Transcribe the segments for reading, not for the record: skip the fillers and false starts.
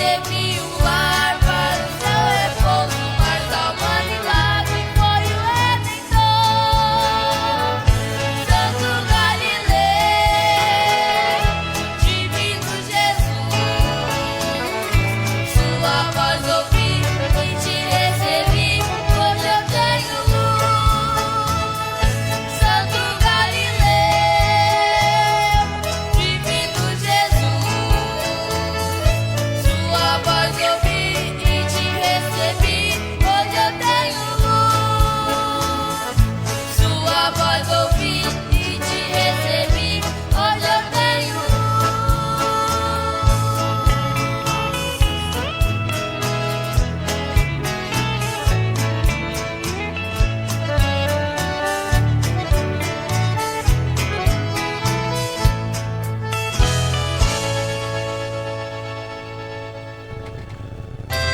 recebi um lar para o seu repouso, mas a humanidade foi o Redentor. Santo Galileu, divino Jesus, sua voz ouvi e te recebi, hoje eu tenho luz. Santo Galileu, divino Jesus, sua voz ouvi e te recebi, hoje eu tenho luz. Sua voz ouvi e te recebi, hoje eu tenho luz.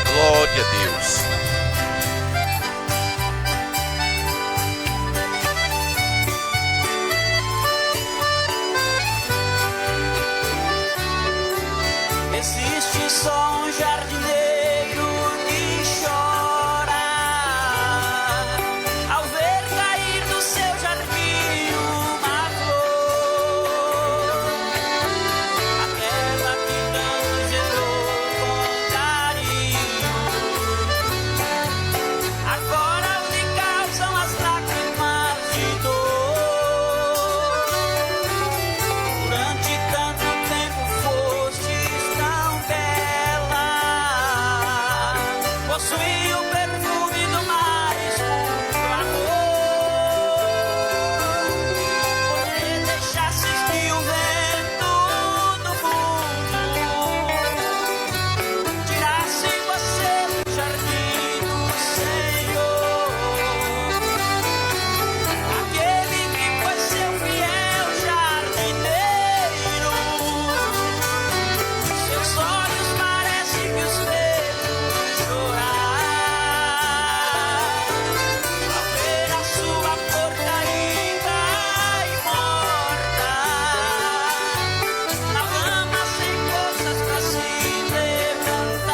Glória a Deus. Existe só um jardineiro que chora ao ver cair do seu jardim uma flor, aquela que tanto gerou com carinho. Agora lhe causam as lágrimas de dor. Durante tanto tempo fostes tão bela, possui o perfume do mais puro amor. Porém deixastes que o vento do mundo tirasse você do jardim do Senhor. Aquele que foi seu fiel jardineiro, seus olhos parecem que os fez chorar ao ver a sua flor caída e morta na lama, sem forças pra se levantar.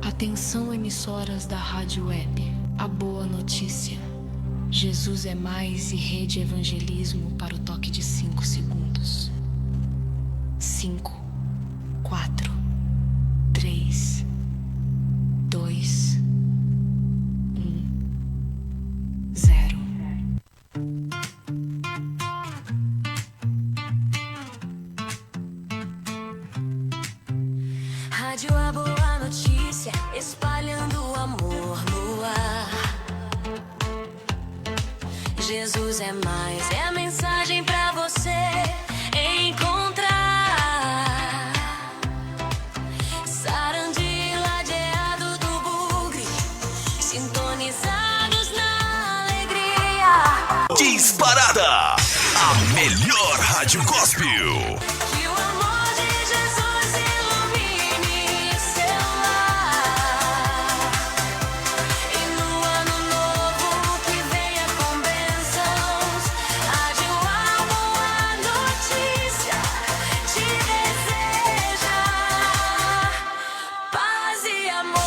Atenção, emissoras da Rádio Web. A boa notícia. Jesus é mais e rede evangelismo para o toque de 5 segundos. 5, 4, 3, 2, 1, 0. Rádio A Boa Notícia, espalhando o amor no ar. Jesus é mais, é a mensagem pra você encontrar. Sarandi, ladeado do Bugre, sintonizados na alegria. Disparada, a melhor rádio gospel. Que o amor de Jesus ilumine seu lar. E no ano novo que venha com bênçãos, Rádio A Boa Notícia te deseja paz e amor.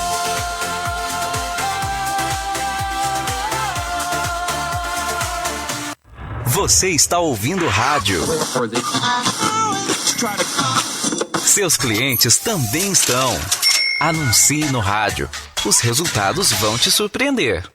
Você está ouvindo rádio. Seus clientes também estão. Anuncie no rádio. Os resultados vão te surpreender.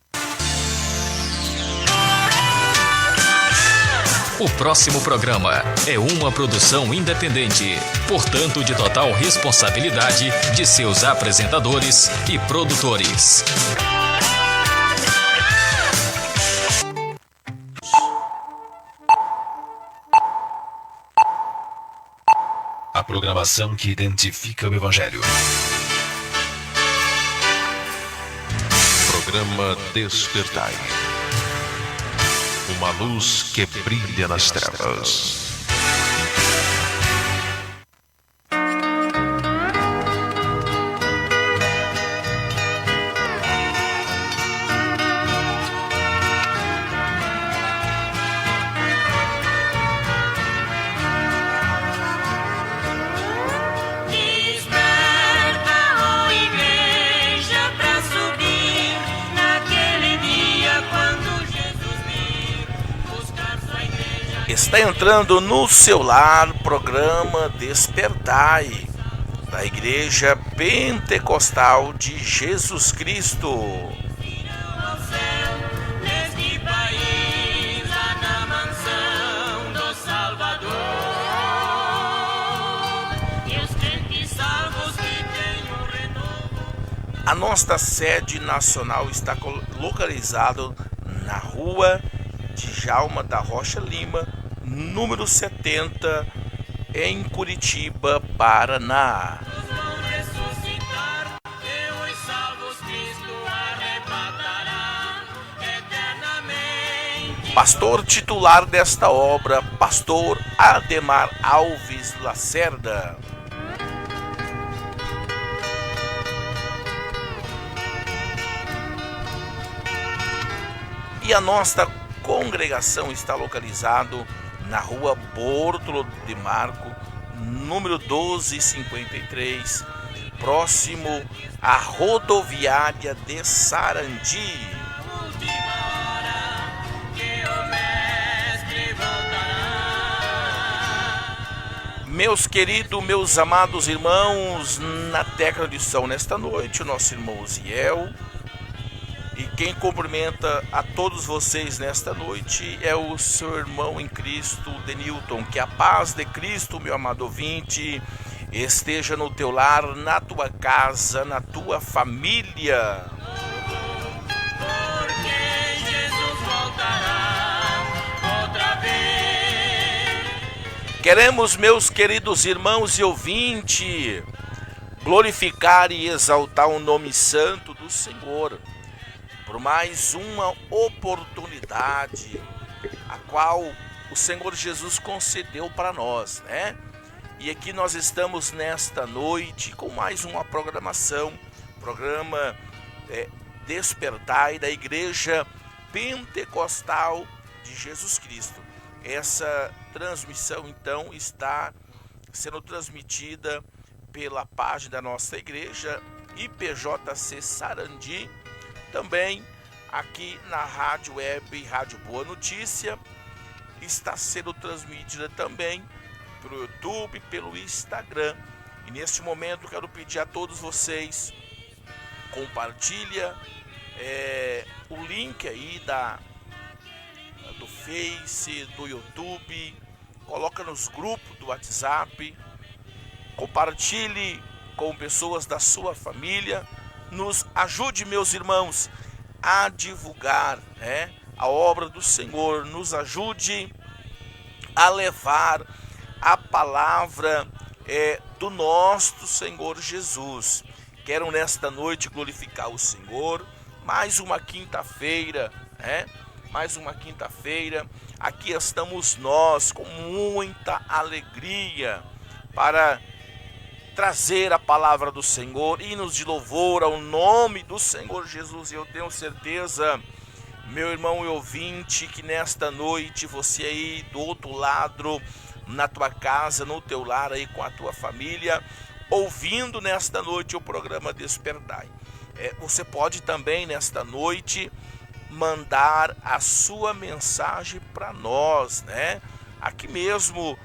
O próximo programa é uma produção independente, portanto de total responsabilidade de seus apresentadores e produtores. A programação que identifica o Evangelho. Programa Despertai. Uma luz que brilha nas trevas. Está entrando no seu lar o programa Despertai, da Igreja Pentecostal de Jesus Cristo. Neste país, lá na mansão do Salvador, e os crentes salvos que têm um renovo. A nossa sede nacional está localizada na rua Djalma da Rocha Lima, número 70, em Curitiba, Paraná. Vão ressuscitar, e os salvos Cristo arrebatará eternamente. Pastor titular desta obra, Pastor Ademar Alves Lacerda. E a nossa congregação está localizado na rua Bortolo de Marco, número 1253, próximo à rodoviária de Sarandi. Última hora que o Mestre voltará. Meus queridos, meus amados irmãos, na tecla de som nesta noite, o nosso irmão Ziel. E quem cumprimenta a todos vocês nesta noite é o seu irmão em Cristo, Denilton. Que a paz de Cristo, meu amado ouvinte, esteja no teu lar, na tua casa, na tua família. Porque Jesus voltará outra vez. Queremos, meus queridos irmãos e ouvintes, glorificar e exaltar o nome santo do Senhor por mais uma oportunidade a qual o Senhor Jesus concedeu para nós, né? E aqui nós estamos nesta noite com mais uma programação, programa Despertai da Igreja Pentecostal de Jesus Cristo. Essa transmissão então está sendo transmitida pela página da nossa igreja IPJC Sarandi, também aqui na Rádio Web Rádio Boa Notícia, está sendo transmitida também pelo YouTube, pelo Instagram. E neste momento quero pedir a todos vocês, compartilha o link aí do Face, do YouTube, coloca nos grupos do WhatsApp, compartilhe com pessoas da sua família. Nos ajude, meus irmãos, a divulgar, né, a obra do Senhor. Nos ajude a levar a palavra do nosso Senhor Jesus. Quero nesta noite glorificar o Senhor. Mais uma quinta-feira, né? Mais uma quinta-feira. Aqui estamos nós com muita alegria para trazer a palavra do Senhor, hinos de louvor ao nome do Senhor Jesus. E eu tenho certeza, meu irmão e ouvinte, que nesta noite você aí do outro lado, na tua casa, no teu lar aí com a tua família, ouvindo nesta noite o programa Despertai. Você pode também nesta noite mandar a sua mensagem para nós, né? Aqui mesmo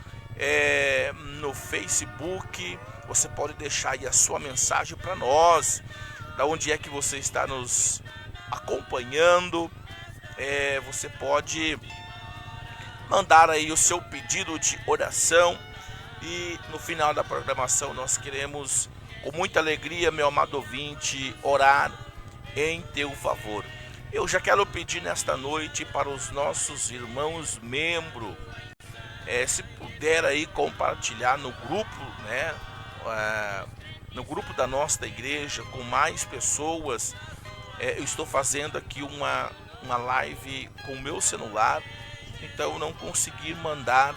no Facebook, você pode deixar aí a sua mensagem para nós, da onde é que você está nos acompanhando. Você pode mandar aí o seu pedido de oração e no final da programação nós queremos, com muita alegria, meu amado ouvinte, orar em teu favor. Eu já quero pedir nesta noite para os nossos irmãos membros, se puder aí compartilhar no grupo, né? No grupo da nossa igreja, com mais pessoas. Eu estou fazendo aqui uma live com o meu celular, então não consegui mandar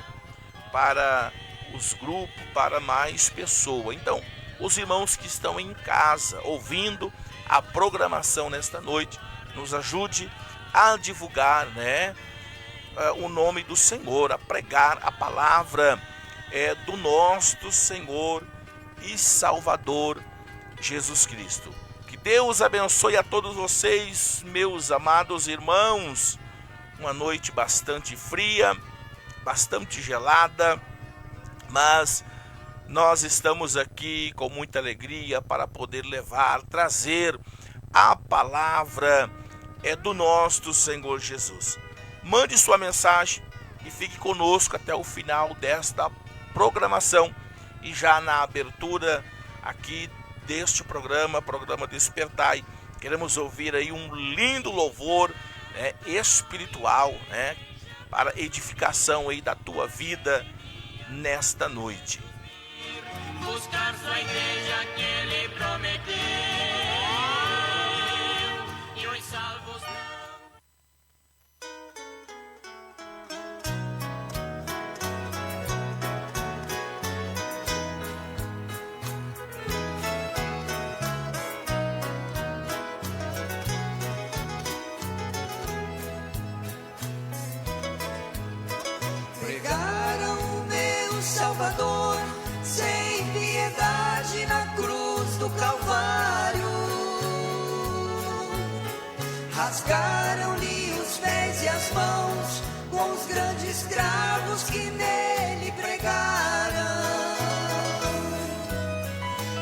para os grupos, para mais pessoas. Então, os irmãos que estão em casa ouvindo a programação nesta noite, nos ajude a divulgar, né, o nome do Senhor, a pregar a palavra do nosso Senhor e Salvador Jesus Cristo. Que Deus abençoe a todos vocês, meus amados irmãos. Uma noite bastante fria, bastante gelada, mas nós estamos aqui com muita alegria para poder trazer a palavra do nosso Senhor Jesus. Mande sua mensagem e fique conosco até o final desta programação. E já na abertura aqui deste programa Despertai, queremos ouvir aí um lindo louvor, espiritual, para edificação aí da tua vida nesta noite. Buscar sua igreja que ele prometeu, e os salvos pregaram o meu Salvador sem piedade na cruz do Calvário, rasgaram-lhe os pés e as mãos com os grandes cravos que nele pregaram.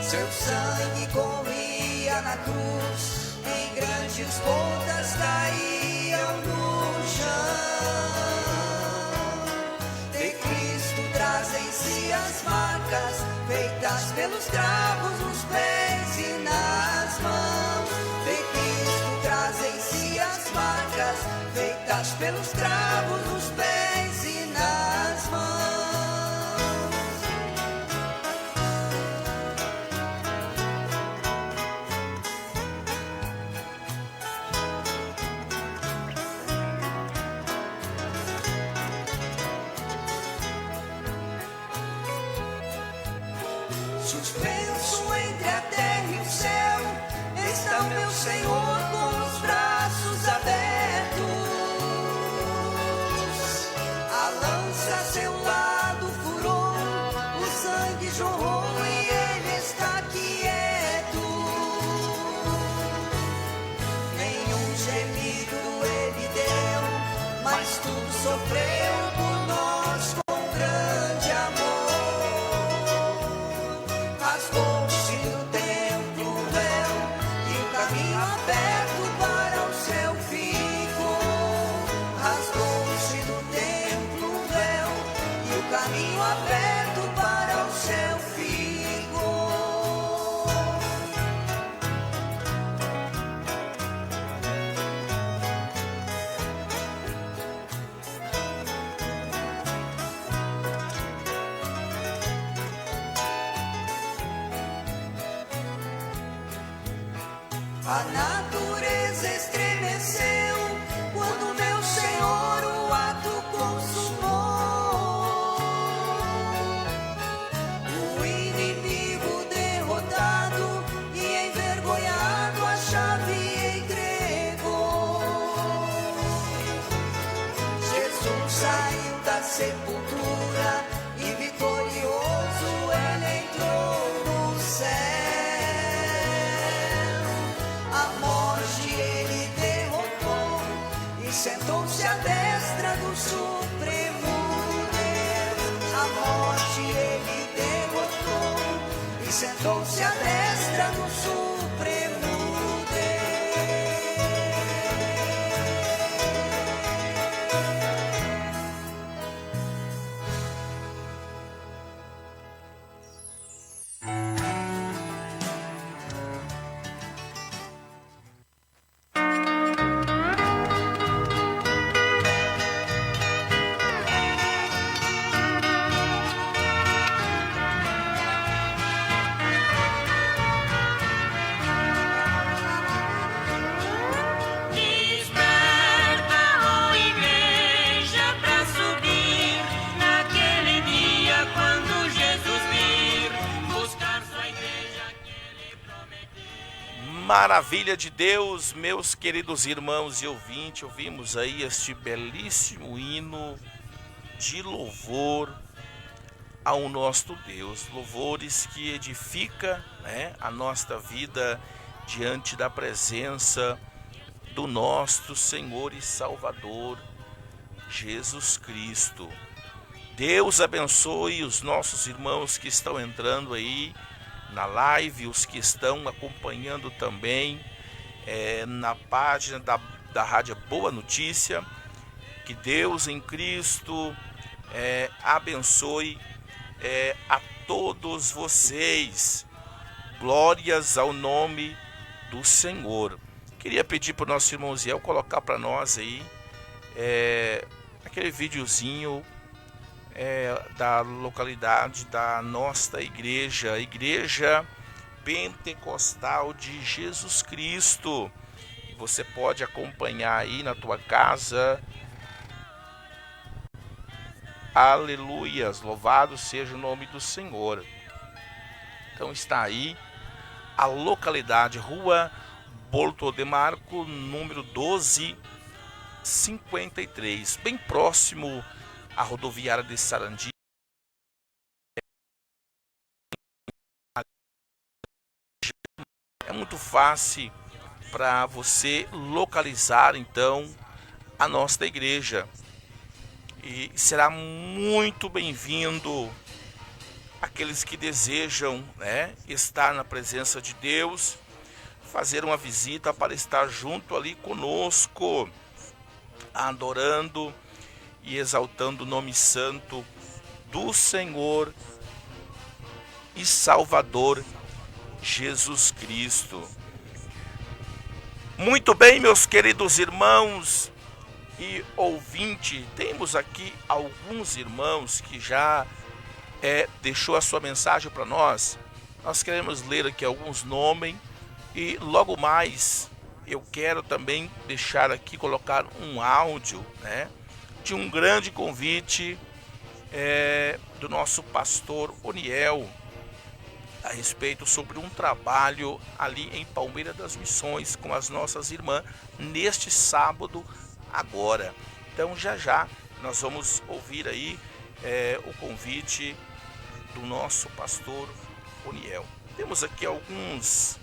Seu sangue corria na cruz, em grandes gotas caíam no chão. De Cristo trazem-se as marcas feitas pelos cravos nos pés e nas mãos. De Cristo trazem-se as marcas feitas pelos cravos nos pés e nas mãos. Suspenso entre a terra e o céu está o meu Senhor com os braços abertos. A lança seu lado furou, o sangue jorrou e ele está quieto. Nenhum gemido ele deu, mas tudo sofreu por nós com grande amor. Rasgou-se no templo o véu e o caminho aberto para o céu ficou. Rasgou-se no templo o véu e o caminho aberto para o céu ficou. A natureza estremeceu quando meu Senhor o ato consumou. O inimigo derrotado e envergonhado a chave entregou. Jesus saiu da sepultura e vitorioso ele entrou no céu. A morte ele derrotou e sentou-se à destra do Supremo Deus. A morte ele derrotou e sentou-se à destra do Supremo Maravilha de Deus, meus queridos irmãos e ouvintes, ouvimos aí este belíssimo hino de louvor ao nosso Deus, louvores que edifica, a nossa vida diante da presença do nosso Senhor e Salvador Jesus Cristo. Deus abençoe os nossos irmãos que estão entrando aí na live, os que estão acompanhando também na página da Rádio Boa Notícia. Que Deus em Cristo abençoe a todos vocês. Glórias ao nome do Senhor. Queria pedir para o nosso irmão Ziel colocar para nós aí aquele videozinho da localidade da nossa igreja, Igreja Pentecostal de Jesus Cristo. E você pode acompanhar aí na tua casa. Aleluias, louvado seja o nome do Senhor. Então está aí a localidade, Rua Borto de Marco, número 1253, bem próximo à rodoviária de Sarandi. É muito fácil para você localizar então a nossa igreja. E será muito bem-vindo aqueles que desejam estar na presença de Deus, fazer uma visita para estar junto ali conosco, adorando e exaltando o nome santo do Senhor e Salvador Jesus Cristo. Muito bem, meus queridos irmãos e ouvintes, temos aqui alguns irmãos que já deixou a sua mensagem para nós. Nós queremos ler aqui alguns nomes e logo mais eu quero também deixar aqui, colocar um áudio de um grande convite do nosso pastor Oniel a respeito sobre um trabalho ali em Palmeira das Missões com as nossas irmãs neste sábado agora. Então já nós vamos ouvir aí o convite do nosso pastor Oniel. Temos aqui alguns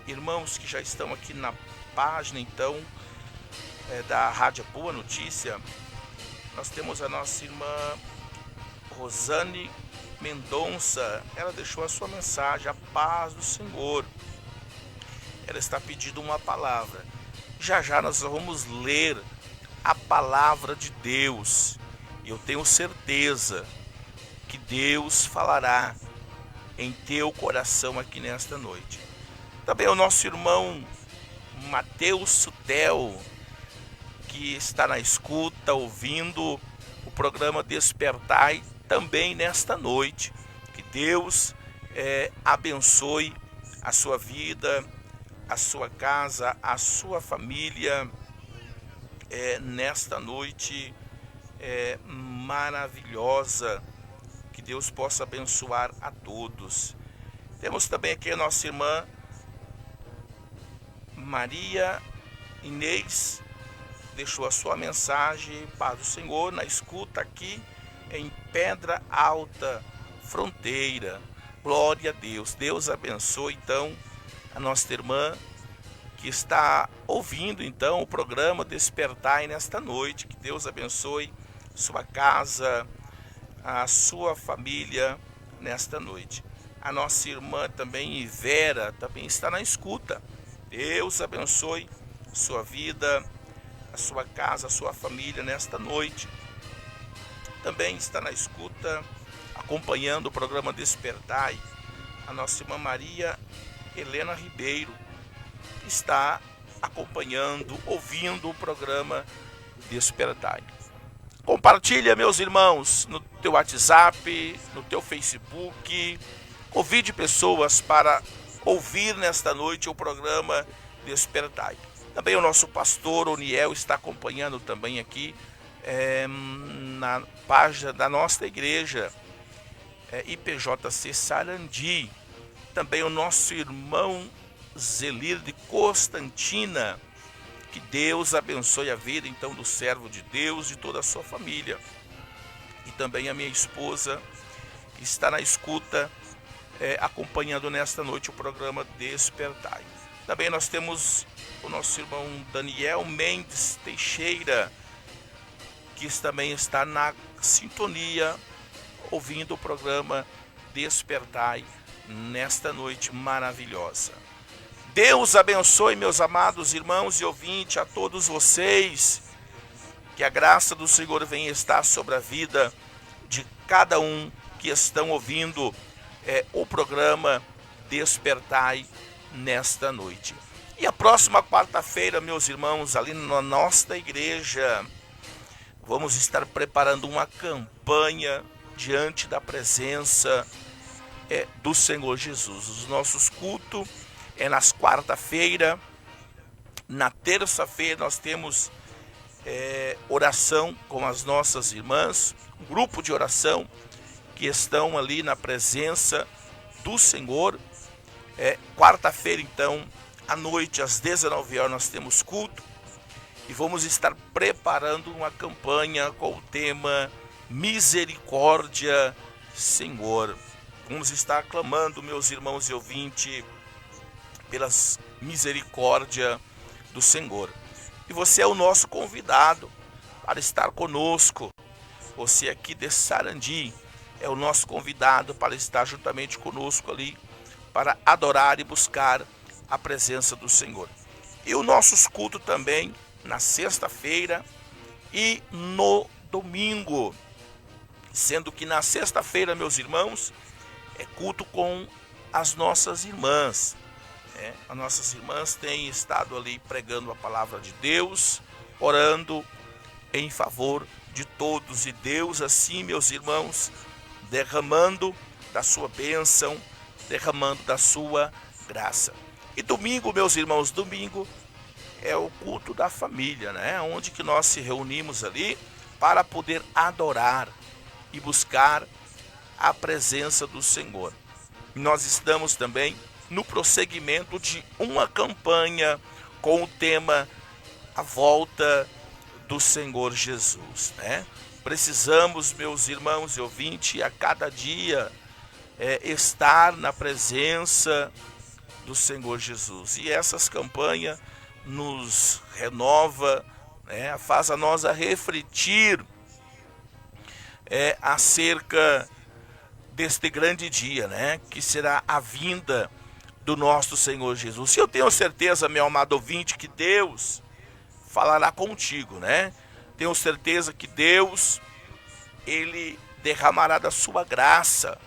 irmãos que já estão aqui na página então da Rádio Boa Notícia. Nós temos a nossa irmã Rosane Mendonça. Ela deixou a sua mensagem: a paz do Senhor. Ela está pedindo uma palavra. Já nós vamos ler a palavra de Deus. Eu tenho certeza que Deus falará em teu coração aqui nesta noite. Também o nosso irmão Mateus Sutel, que está na escuta, ouvindo o programa Despertai também nesta noite. Que Deus abençoe a sua vida, a sua casa, a sua família nesta noite maravilhosa. Que Deus possa abençoar a todos. Temos também aqui a nossa irmã Maria Inês, deixou a sua mensagem: paz do Senhor, na escuta aqui em Pedra Alta, Fronteira. Glória a Deus. Deus abençoe então a nossa irmã que está ouvindo então o programa Despertai nesta noite. Que Deus abençoe sua casa, a sua família nesta noite. A nossa irmã também Vera também está na escuta. Deus abençoe sua vida, a sua casa, a sua família nesta noite. Também está na escuta, acompanhando o programa Despertai, a nossa irmã Maria Helena Ribeiro, que está acompanhando, ouvindo o programa Despertai. Compartilha, meus irmãos, no teu WhatsApp, no teu Facebook. Convide pessoas para ouvir nesta noite o programa Despertai. Também o nosso pastor Oniel está acompanhando também aqui na página da nossa igreja, IPJC Sarandi. Também o nosso irmão Zelir de Constantina. Que Deus abençoe a vida então do servo de Deus e toda a sua família. E também a minha esposa, que está na escuta, acompanhando nesta noite o programa Despertai. Também nós temos o nosso irmão Daniel Mendes Teixeira, que também está na sintonia, ouvindo o programa Despertai nesta noite maravilhosa. Deus abençoe, meus amados irmãos e ouvintes, a todos vocês. Que a graça do Senhor venha estar sobre a vida de cada um que estão ouvindo o programa Despertai nesta noite. E a próxima quarta-feira, meus irmãos, ali na nossa igreja, vamos estar preparando uma campanha diante da presença do Senhor Jesus. Os nossos cultos é nas quarta-feira. Na terça-feira nós temos oração com as nossas irmãs, um grupo de oração que estão ali na presença do Senhor. Quarta-feira, então, à noite, às 19 horas, nós temos culto e vamos estar preparando uma campanha com o tema Misericórdia, Senhor. Vamos estar clamando, meus irmãos e ouvintes, pelas misericórdia do Senhor. E você é o nosso convidado para estar conosco. Você aqui de Sarandi é o nosso convidado para estar juntamente conosco ali, para adorar e buscar a presença do Senhor. E o nosso culto também na sexta-feira e no domingo. Sendo que na sexta-feira, meus irmãos, é culto com as nossas irmãs. As nossas irmãs têm estado ali pregando a palavra de Deus, orando em favor de todos. E Deus assim, meus irmãos, derramando da sua bênção, derramando da sua graça. E domingo, meus irmãos, domingo é o culto da família, onde que nós se reunimos ali para poder adorar e buscar a presença do Senhor. Nós estamos também no prosseguimento de uma campanha com o tema A Volta do Senhor Jesus. Precisamos, meus irmãos e ouvintes, a cada dia estar na presença do Senhor Jesus. E essas campanhas nos renova, faz a nós a refletir acerca deste grande dia, que será a vinda do nosso Senhor Jesus. E eu tenho certeza, meu amado ouvinte, que Deus falará contigo, Tenho certeza que Deus, Ele derramará da sua graça,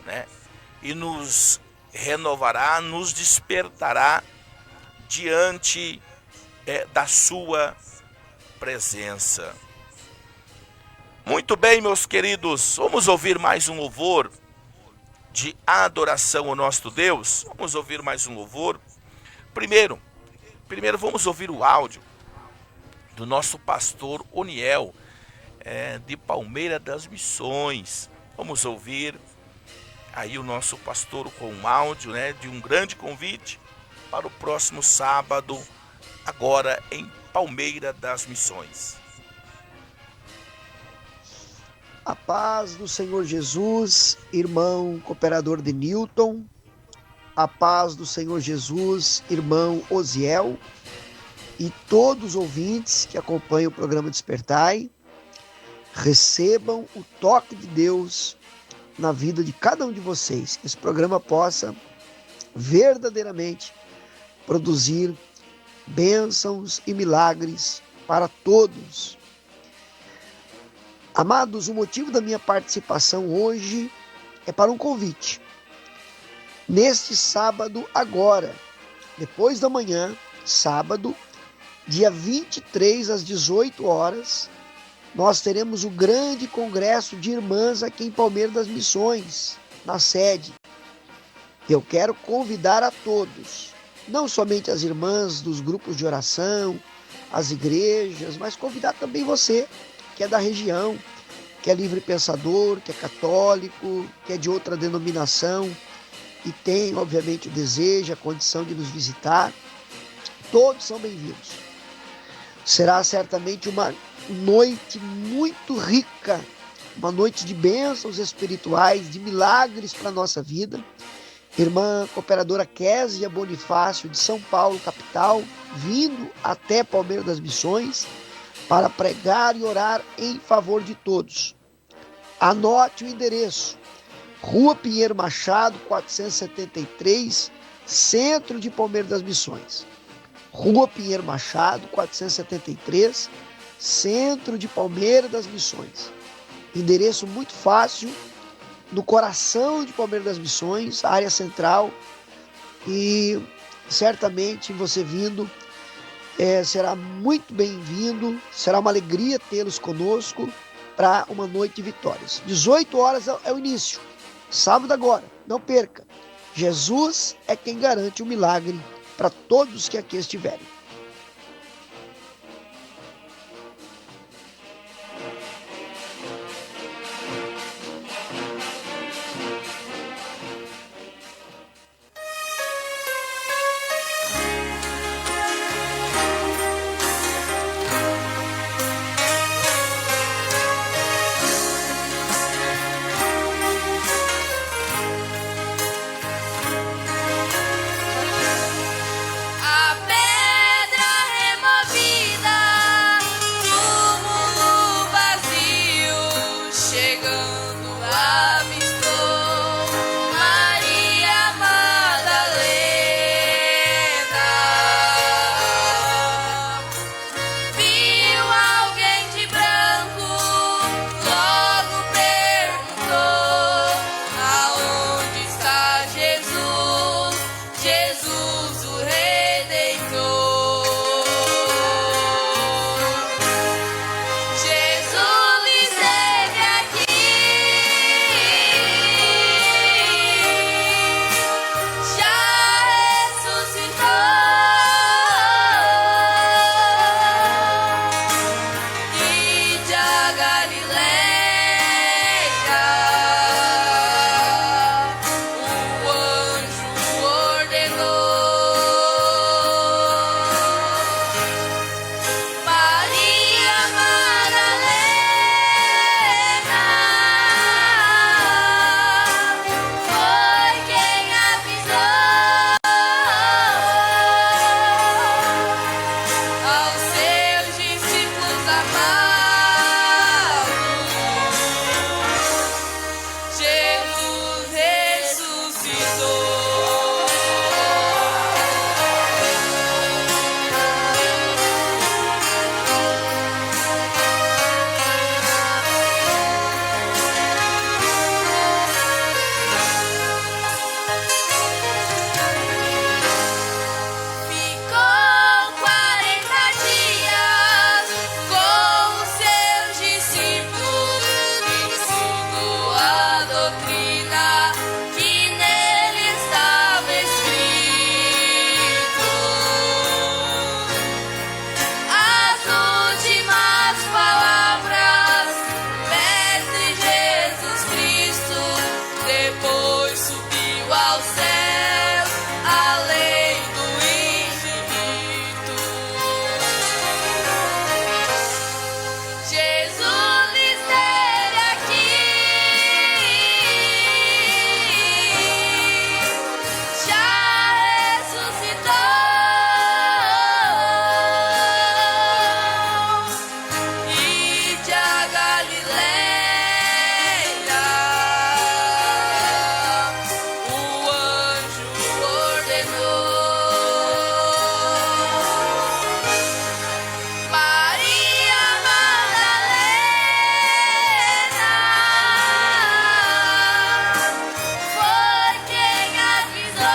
e nos renovará, nos despertará diante da sua presença. Muito bem, meus queridos, vamos ouvir mais um louvor de adoração ao nosso Deus. Vamos ouvir mais um louvor. Primeiro vamos ouvir o áudio do nosso pastor Oniel, de Palmeira das Missões. Vamos ouvir aí o nosso pastor com um áudio, de um grande convite para o próximo sábado, agora em Palmeira das Missões. A paz do Senhor Jesus, irmão cooperador de Newton. A paz do Senhor Jesus, irmão Osiel. E todos os ouvintes que acompanham o programa Despertai, recebam o toque de Deus na vida de cada um de vocês. Que esse programa possa verdadeiramente produzir bênçãos e milagres para todos. Amados, o motivo da minha participação hoje é para um convite. Neste sábado agora, depois da manhã, sábado, dia 23 às 18 horas, nós teremos o grande congresso de irmãs aqui em Palmeira das Missões, na sede. Eu quero convidar a todos, não somente as irmãs dos grupos de oração, as igrejas, mas convidar também você, que é da região, que é livre pensador, que é católico, que é de outra denominação e tem, obviamente, o desejo, a condição de nos visitar. Todos são bem-vindos. Será certamente uma noite muito rica, uma noite de bênçãos espirituais, de milagres para a nossa vida. Irmã cooperadora Késia Bonifácio, de São Paulo, capital, vindo até Palmeira das Missões, para pregar e orar em favor de todos. Anote o endereço: Rua Pinheiro Machado, 473, Centro de Palmeiras das Missões. Rua Pinheiro Machado, 473, Centro de Palmeiras das Missões. Endereço muito fácil, no coração de Palmeiras das Missões, área central. E certamente você vindo será muito bem-vindo, será uma alegria tê-los conosco para uma noite de vitórias. 18 horas é o início, sábado agora, não perca. Jesus é quem garante o milagre para todos que aqui estiverem. A pedra removida do mundo vazio, chegando avistou Maria Madalena. Viu alguém de branco, logo perguntou: aonde está Jesus? Jesus o Redentor. Jesus esteve aqui, já ressuscitou e da Galileia o anjo ordenou. Maria Madalena foi quem avisou aos seus discípulos amados: Jesus ressuscitou. Ficou 40 dias com os seus discípulos, ensinou a doutrina que nele estava escrito. As últimas palavras do Mestre Jesus Cristo, depois subiu ao céu, além do infinito. Jesus esteve aqui, já ressuscitou e da Galileia o anjo ordenou. Maria Madalena foi quem avisou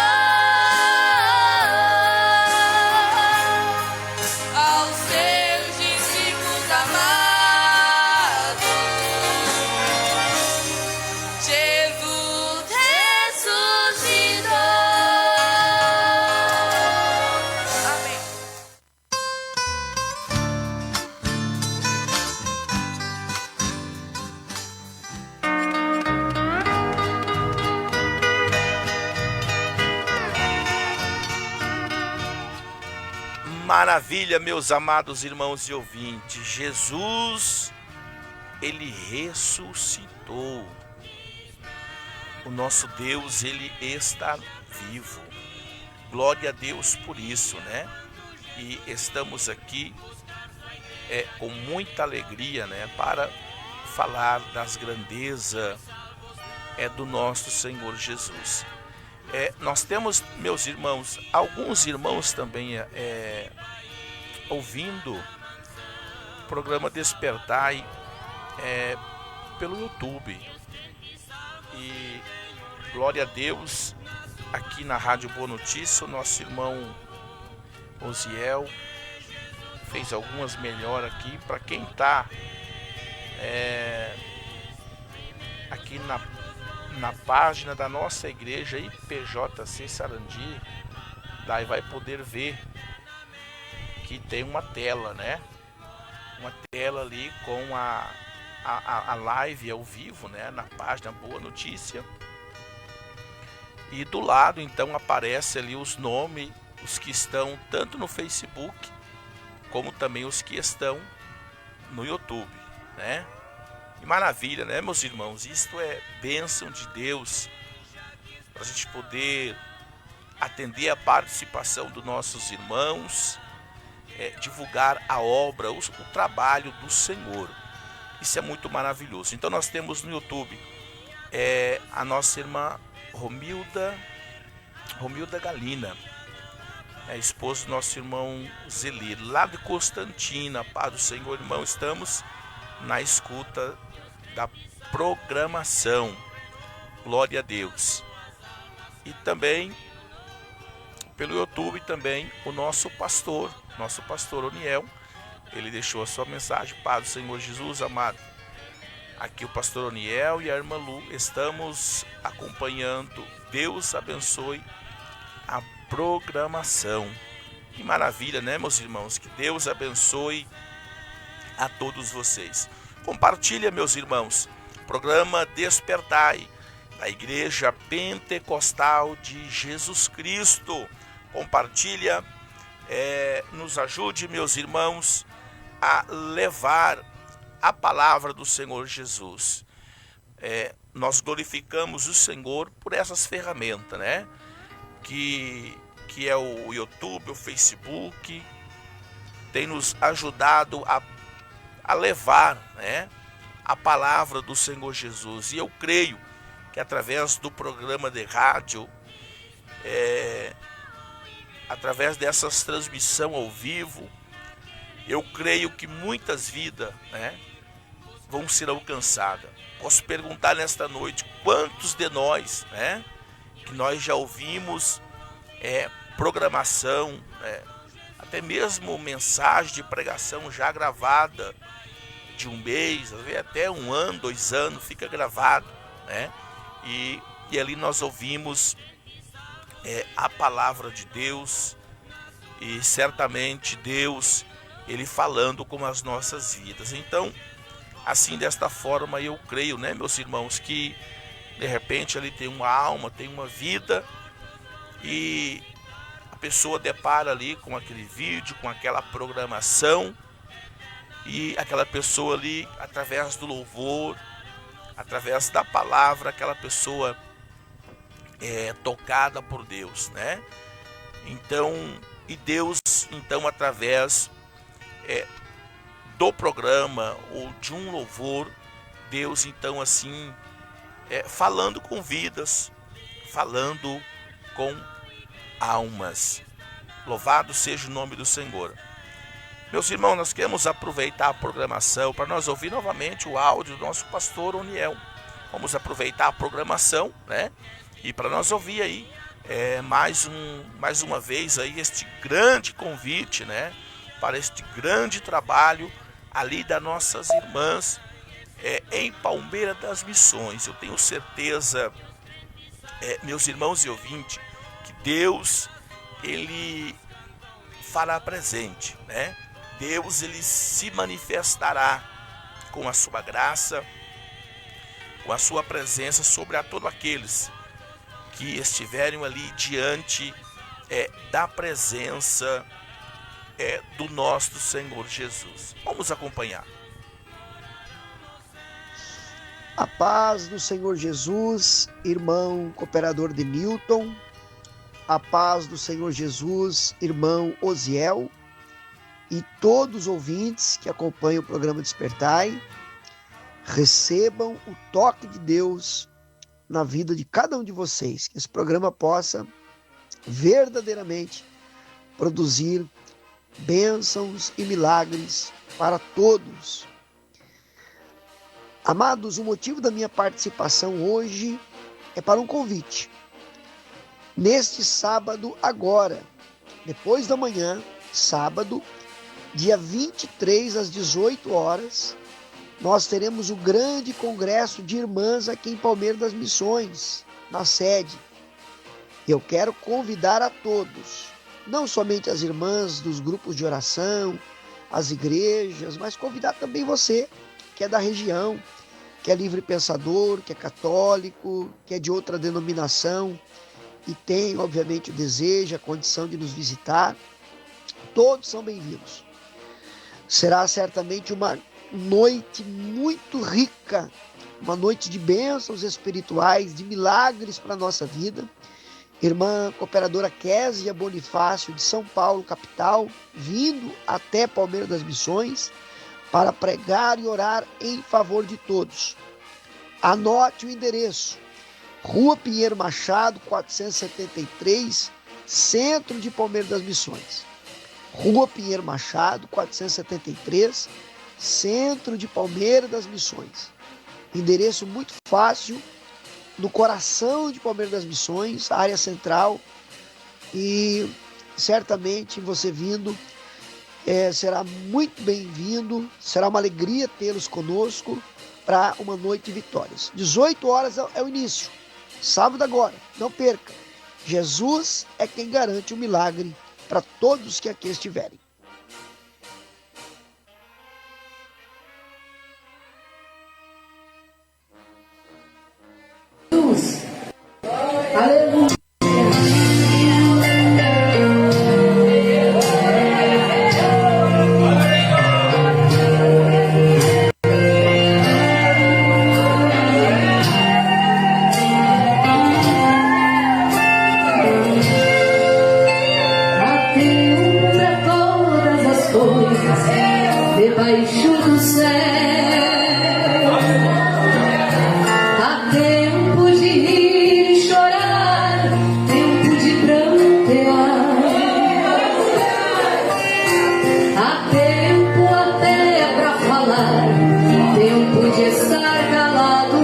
aos seus discípulos amados: Jesus ressuscitou. Amém. Maravilha, meus amados irmãos e ouvintes. Jesus, ele ressuscitou. O nosso Deus, ele está vivo. Glória a Deus por isso, né? E estamos aqui com muita alegria, né, para falar das grandezas do nosso Senhor Jesus. Nós temos, meus irmãos, alguns irmãos também ouvindo o programa Despertai pelo YouTube. E glória a Deus, aqui na Rádio Boa Notícia, o nosso irmão Osiel fez algumas melhoras aqui para quem está aqui na página da nossa igreja IPJC Sarandi. Daí vai poder ver que tem uma tela, né? Uma tela ali com a live ao vivo, né? Na página Boa Notícia. E do lado então aparece ali os nomes, os que estão tanto no Facebook como também os que estão no YouTube, né? E maravilha, né, meus irmãos? Isto é bênção de Deus, para a gente poder atender a participação dos nossos irmãos, divulgar a obra, o trabalho do Senhor. Isso é muito maravilhoso. Então nós temos no YouTube a nossa irmã Romilda Galina, a esposa do nosso irmão Zelir, lá de Constantina. Paz do Senhor, irmão, estamos na escuta da programação. Glória a Deus. E também pelo YouTube também o nosso pastor Oniel, ele deixou a sua mensagem. Paz do Senhor Jesus, amado. Aqui o pastor Oniel e a irmã Lu estamos acompanhando. Deus abençoe a programação. Que maravilha, né, meus irmãos? Que Deus abençoe a todos vocês. Compartilha, meus irmãos, programa Despertai, da Igreja Pentecostal de Jesus Cristo. Compartilha, nos ajude, meus irmãos, a levar a palavra do Senhor Jesus. Nós glorificamos o Senhor por essas ferramentas, né? Que é o YouTube, o Facebook, tem nos ajudado a levar, né, a palavra do Senhor Jesus. E eu creio que através do programa de rádio, através dessas transmissões ao vivo, eu creio que muitas vidas, né, vão ser alcançadas. Posso perguntar nesta noite, quantos de nós, né, que nós já ouvimos programação, até mesmo mensagem de pregação já gravada de um mês, até 1 ano, 2 anos, fica gravado, né? E ali nós ouvimos a palavra de Deus, e certamente Deus, ele falando com as nossas vidas. Então, assim, desta forma, eu creio, né, meus irmãos, que de repente ali tem uma alma, tem uma vida, e a pessoa depara ali com aquele vídeo, com aquela programação, e aquela pessoa ali, através do louvor, através da palavra, aquela pessoa é tocada por Deus, né? Então, e Deus, então, através do programa ou de um louvor, Deus, então, assim, falando com vidas, falando com almas. Louvado seja o nome do Senhor. Meus irmãos, nós queremos aproveitar a programação para nós ouvir novamente o áudio do nosso pastor Oniel. Vamos aproveitar a programação, né? E para nós ouvir aí mais uma vez aí este grande convite, né? Para este grande trabalho ali das nossas irmãs em Palmeira das Missões. Eu tenho certeza, meus irmãos e ouvintes, que Deus, ele fará presente, né? Deus, ele se manifestará com a sua graça, com a sua presença sobre a todos aqueles que estiverem ali diante da presença do nosso Senhor Jesus. Vamos acompanhar. A paz do Senhor Jesus, irmão cooperador de Newton. A paz do Senhor Jesus, irmão Osiel. e todos os ouvintes que acompanham o programa Despertai recebam o toque de Deus na vida de cada um de vocês, que esse programa possa verdadeiramente produzir bênçãos e milagres para todos. Amados, o motivo da minha participação hoje é para um convite. Neste sábado agora, depois da manhã, sábado, dia 23 às 18 horas, nós teremos o grande congresso de irmãs aqui em Palmeira das Missões, na sede. Eu quero convidar a todos, não somente as irmãs dos grupos de oração, as igrejas, mas convidar também você, que é da região, que é livre pensador, que é católico, que é de outra denominação e tem, obviamente, o desejo, a condição de nos visitar. Todos são bem-vindos. Será certamente uma noite muito rica, uma noite de bênçãos espirituais, de milagres para a nossa vida. Irmã cooperadora Késia Bonifácio, de São Paulo, capital, vindo até Palmeira das Missões para pregar e orar em favor de todos. Anote o endereço: Rua Pinheiro Machado, 473, centro de Palmeira das Missões. Rua Pinheiro Machado, 473, centro de Palmeira das Missões. Endereço muito fácil, no coração de Palmeira das Missões, área central, e certamente você vindo será muito bem-vindo, será uma alegria tê-los conosco para uma noite de vitórias. 18 horas é o início, sábado agora, não perca. Jesus é quem garante o milagre para todos que aqui estiverem. Aleluia. Debaixo do céu há tempo de rir e chorar, tempo de prantear, há tempo até pra falar, tempo de estar calado.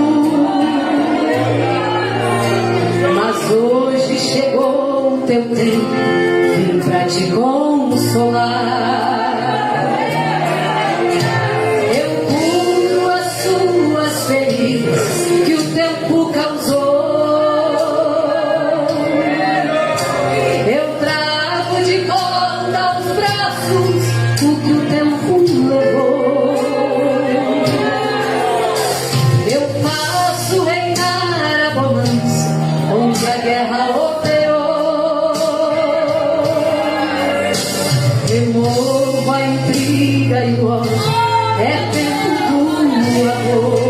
Mas hoje chegou o teu tempo, vim pra te consolar. Que o tempo causou, eu trago de volta aos braços o que o tempo levou. Eu faço reinar a bonança onde a guerra operou. Removo a intriga e o ódio, é tempo do amor.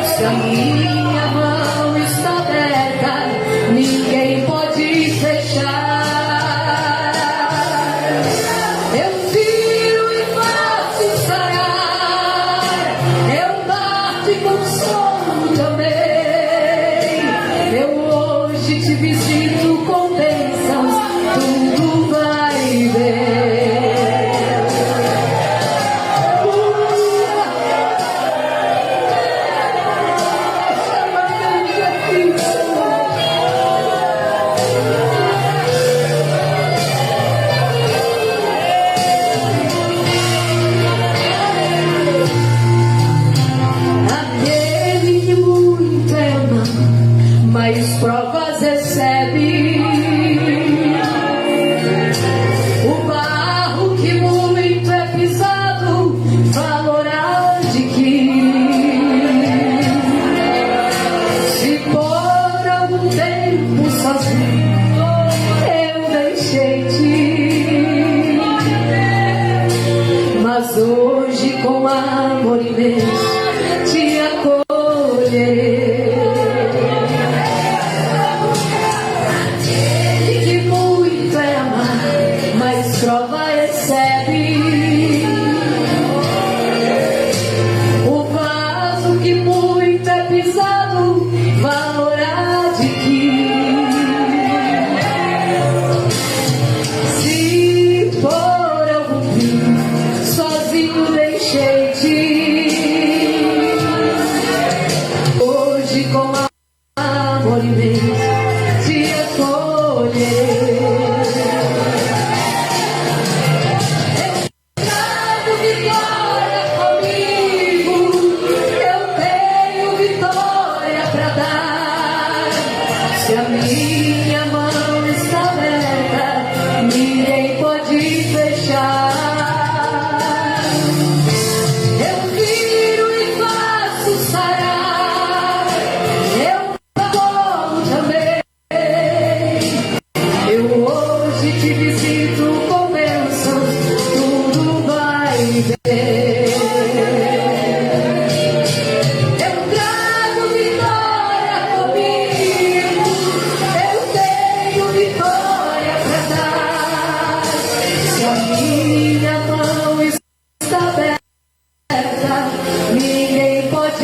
Se a minha mão está aberta, ninguém pode fechar. Eu tiro e faço sarar, eu bato e consolo também. Eu hoje te visito com bênçãos, tudo vai bem. Mais provas recebe, o barro que muito é pisado, valor adquire. Se por algum tempo sozinho eu deixei-te, mas hoje com amor imenso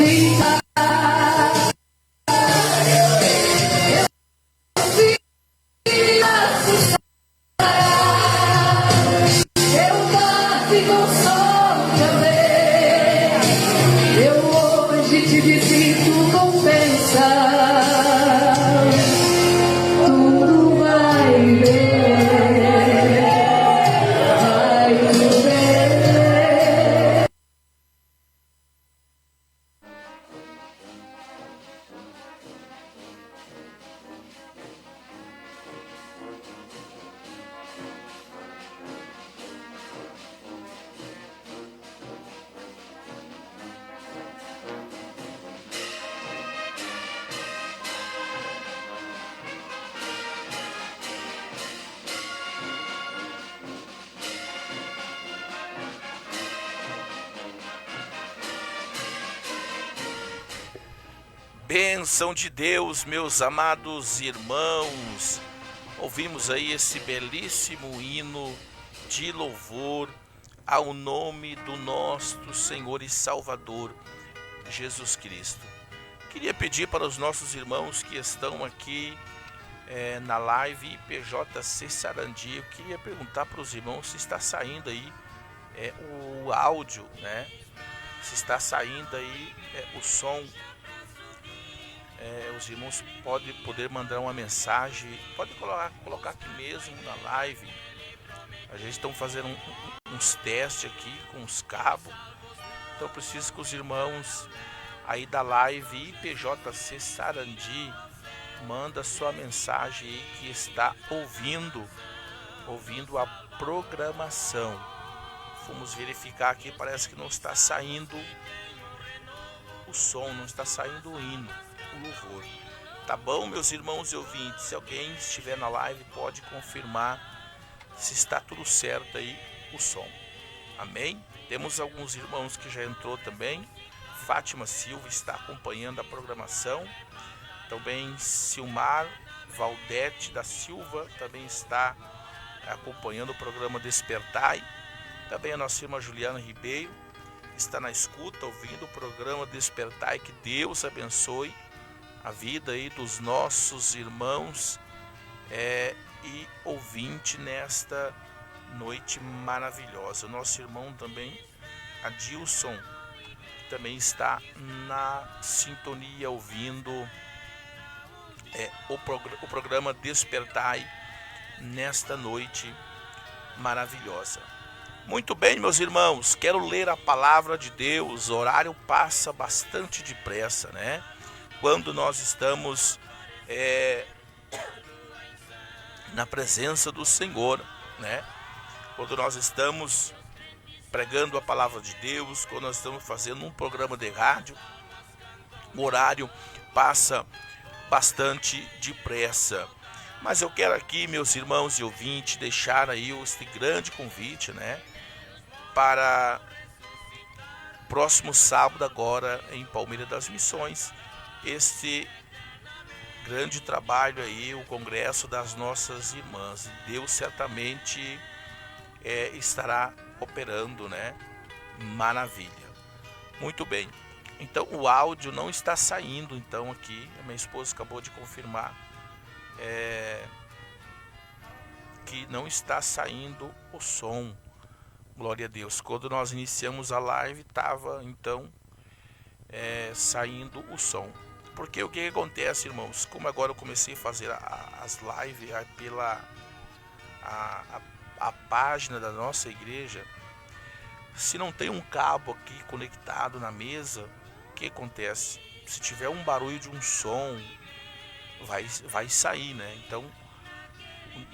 aceitar. Te visito com pensar, tudo vai bem, vai tudo bem. Bênção de Deus, meus amados irmãos. Ouvimos aí esse belíssimo hino de louvor ao nome do nosso Senhor e Salvador Jesus Cristo. Queria pedir para os nossos irmãos que estão aqui na live IPJC Sarandi, eu queria perguntar para os irmãos se está saindo aí o áudio, né? Se está saindo aí o som. Os irmãos podem mandar uma mensagem, pode colocar aqui mesmo na live. A gente está fazendo uns testes aqui com os cabos, então preciso que os irmãos aí da live IPJC Sarandi manda sua mensagem aí que está ouvindo a programação. Vamos verificar aqui, parece que não está saindo o som, não está saindo o hino, o louvor. Tá bom, meus irmãos e ouvintes? Se alguém estiver na live, pode confirmar se está tudo certo aí o som. Amém? Temos alguns irmãos que já entrou também. Fátima Silva está acompanhando a programação. Também Silmar Valdete da Silva também está acompanhando o programa Despertai. Também a nossa irmã Juliana Ribeiro está na escuta, ouvindo o programa Despertai. Que Deus abençoe a vida aí dos nossos irmãos e ouvinte nesta noite maravilhosa. O nosso irmão também, Adilson, também está na sintonia ouvindo o programa Despertai nesta noite maravilhosa. Muito bem, meus irmãos, quero ler a palavra de Deus. O horário passa bastante depressa, né? Quando nós estamos na presença do Senhor, né? Quando nós estamos pregando a palavra de Deus, quando nós estamos fazendo um programa de rádio, o horário passa bastante depressa. Mas eu quero aqui, meus irmãos e ouvintes, deixar aí este grande convite, né? Para próximo sábado agora em Palmeiras das Missões, este grande trabalho aí, o Congresso das Nossas Irmãs. Deus certamente estará operando, né? Maravilha. Muito bem. Então o áudio não está saindo, então aqui, a minha esposa acabou de confirmar que não está saindo o som. Glória a Deus. Quando nós iniciamos a live, estava então saindo o som. Porque o que acontece, irmãos? Como agora eu comecei a fazer as lives pela a página da nossa igreja, se não tem um cabo aqui conectado na mesa, o que acontece? Se tiver um barulho de um som, vai sair, né? Então,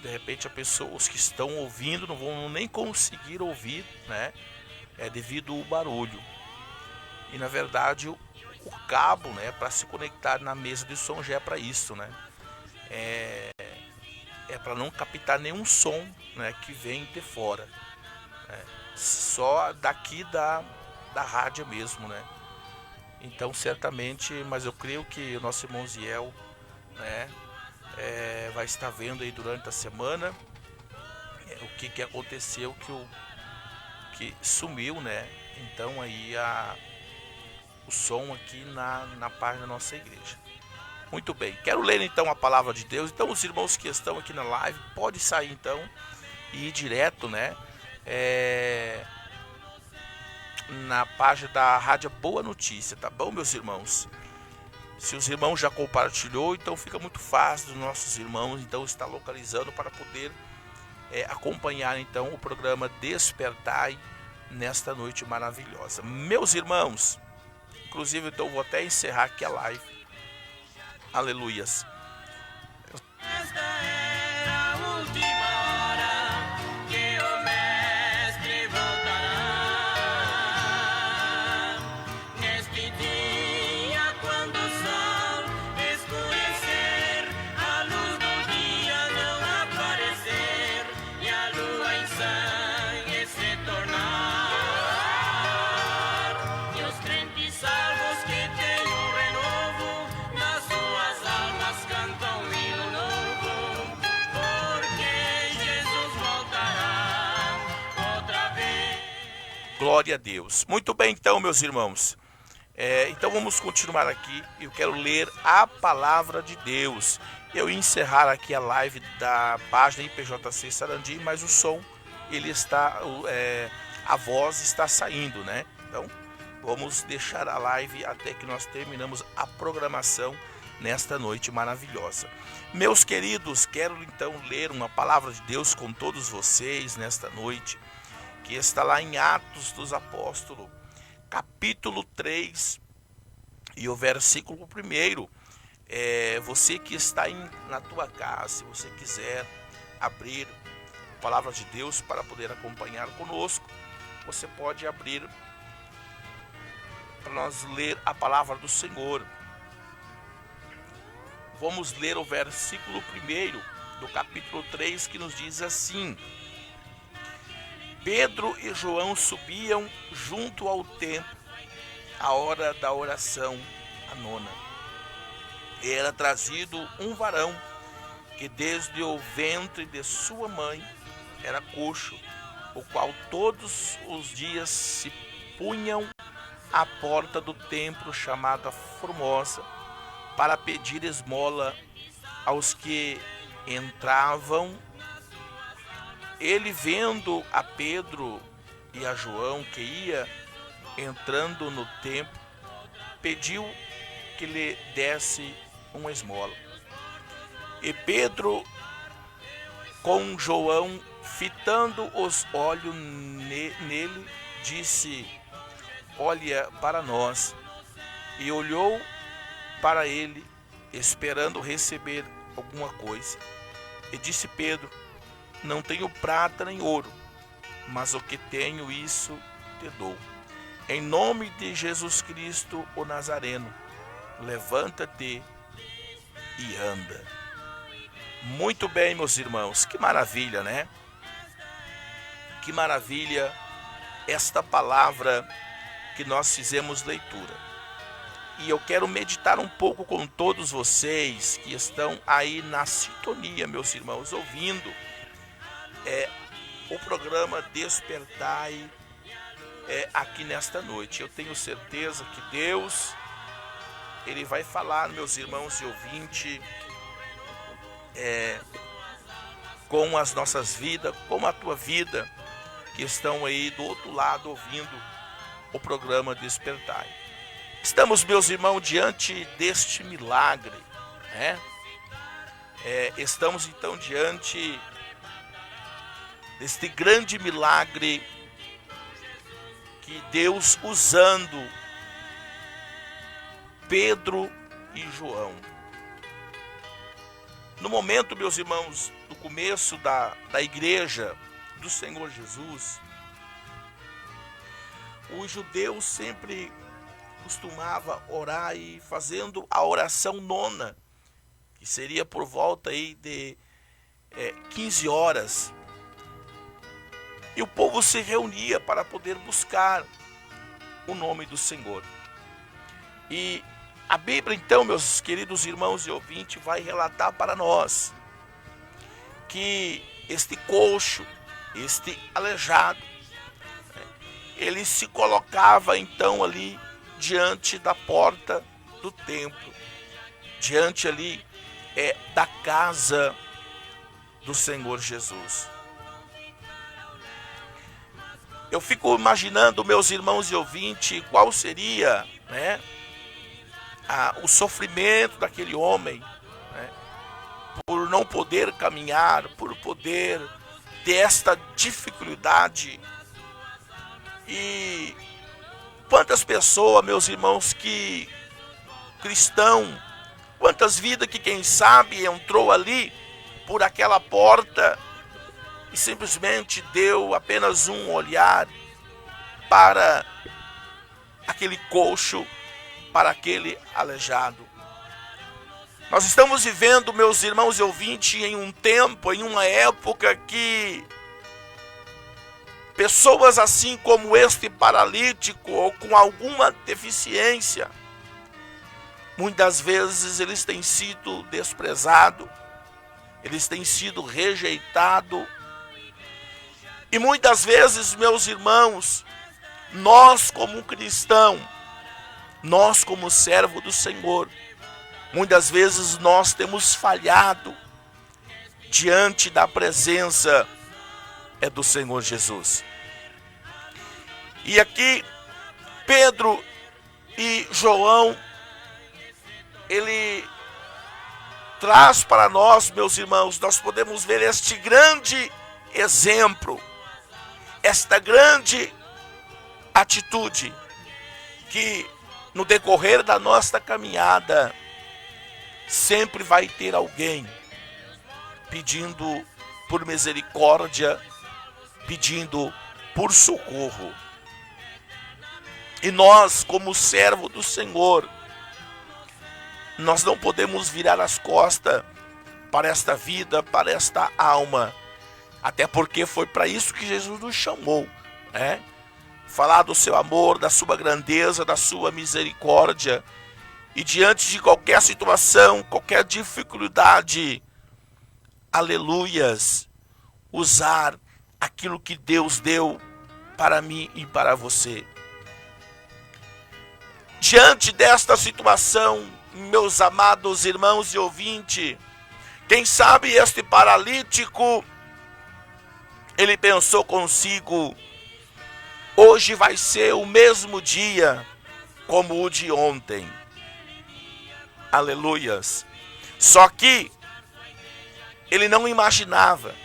de repente os que estão ouvindo não vão nem conseguir ouvir, né? Devido ao barulho. E na verdade o cabo, né, para se conectar na mesa de som já é para isso, né? É para não captar nenhum som, né, que vem de fora, né? Só daqui da rádio mesmo, né? Então certamente, mas eu creio que o nosso irmão Ziel, né, vai estar vendo aí durante a semana o que aconteceu, que sumiu, né? Então aí o som aqui na página da nossa igreja. Muito bem, quero ler então a palavra de Deus. Então os irmãos que estão aqui na live, pode sair então e ir direto, né? Na página da Rádio Boa Notícia, tá bom, meus irmãos? Se os irmãos já compartilhou, então fica muito fácil dos nossos irmãos então estar localizando para poder acompanhar então o programa Despertai nesta noite maravilhosa. Meus irmãos, inclusive então vou até encerrar aqui a live. Aleluias. Esta era a última hora que o mestre voltará. Neste dia, quando o sol escurecer, a luz do dia não aparecer e a lua em sangue se tornar, e os crentes salvos que têm um renovo nas suas almas cantam um hino novo, porque Jesus voltará outra vez. Glória a Deus. Muito bem então, meus irmãos. Então vamos continuar aqui. Eu quero ler a palavra de Deus. Eu ia encerrar aqui a live da página IPJC Sarandi, mas o som, ele está, a voz está saindo, né? Então vamos deixar a live até que nós terminamos a programação nesta noite maravilhosa. Meus queridos, quero então ler uma palavra de Deus com todos vocês nesta noite, que está lá em Atos dos Apóstolos, capítulo 3 e o versículo 1. Você que está na tua casa, se você quiser abrir a palavra de Deus para poder acompanhar conosco, você pode abrir para nós ler a palavra do Senhor. Vamos ler o versículo 1 do capítulo 3, que nos diz assim: Pedro e João subiam junto ao templo à hora da oração, a nona. Era trazido um varão que desde o ventre de sua mãe era coxo, o qual todos os dias se punham à porta do templo chamada Formosa, para pedir esmola aos que entravam. Ele, vendo a Pedro e a João que ia entrando no templo, pediu que lhe desse uma esmola. E Pedro, com João, fitando os olhos nele, disse: olha para nós. E olhou para ele, esperando receber alguma coisa. E disse Pedro: não tenho prata nem ouro, mas o que tenho, isso te dou. Em nome de Jesus Cristo, o Nazareno, levanta-te e anda. Muito bem, meus irmãos, que maravilha, né? Que maravilha esta palavra que nós fizemos leitura. E eu quero meditar um pouco com todos vocês que estão aí na sintonia, meus irmãos, ouvindo o programa Despertai aqui nesta noite. Eu tenho certeza que Deus, Ele vai falar, meus irmãos e ouvintes, com as nossas vidas, com a tua vida, que estão aí do outro lado ouvindo o programa Despertai. Estamos, meus irmãos, diante deste milagre, né? Estamos então diante deste grande milagre que Deus, usando Pedro e João. No momento, meus irmãos, do começo da igreja do Senhor Jesus, os judeus sempre costumava orar e fazendo a oração nona, que seria por volta aí de 15 horas. E o povo se reunia para poder buscar o nome do Senhor. E a Bíblia, então, meus queridos irmãos e ouvintes, vai relatar para nós que este coxo, este aleijado, ele se colocava então ali diante da porta do templo, diante ali da casa do Senhor Jesus. Eu fico imaginando, meus irmãos e ouvintes, qual seria, né, o sofrimento daquele homem, né, por não poder caminhar, por poder ter esta dificuldade. E quantas pessoas, meus irmãos, que cristão, quantas vidas que quem sabe entrou ali por aquela porta e simplesmente deu apenas um olhar para aquele coxo, para aquele aleijado. Nós estamos vivendo, meus irmãos e ouvintes, em um tempo, em uma época que pessoas assim como este paralítico ou com alguma deficiência, muitas vezes eles têm sido desprezados, eles têm sido rejeitados. E muitas vezes, meus irmãos, nós como cristão, nós como servo do Senhor, muitas vezes nós temos falhado diante da presença do Senhor Jesus. E aqui Pedro e João, ele traz para nós, meus irmãos, nós podemos ver este grande exemplo, esta grande atitude, que no decorrer da nossa caminhada, sempre vai ter alguém pedindo por misericórdia, pedindo por socorro. E nós, como servo do Senhor, nós não podemos virar as costas para esta vida, para esta alma, até porque foi para isso que Jesus nos chamou, né? Falar do seu amor, da sua grandeza, da sua misericórdia, e diante de qualquer situação, qualquer dificuldade, aleluias, usar aquilo que Deus deu para mim e para você. Diante desta situação, meus amados irmãos e ouvintes, quem sabe este paralítico, ele pensou consigo: hoje vai ser o mesmo dia como o de ontem. Aleluias. Só que ele não imaginava,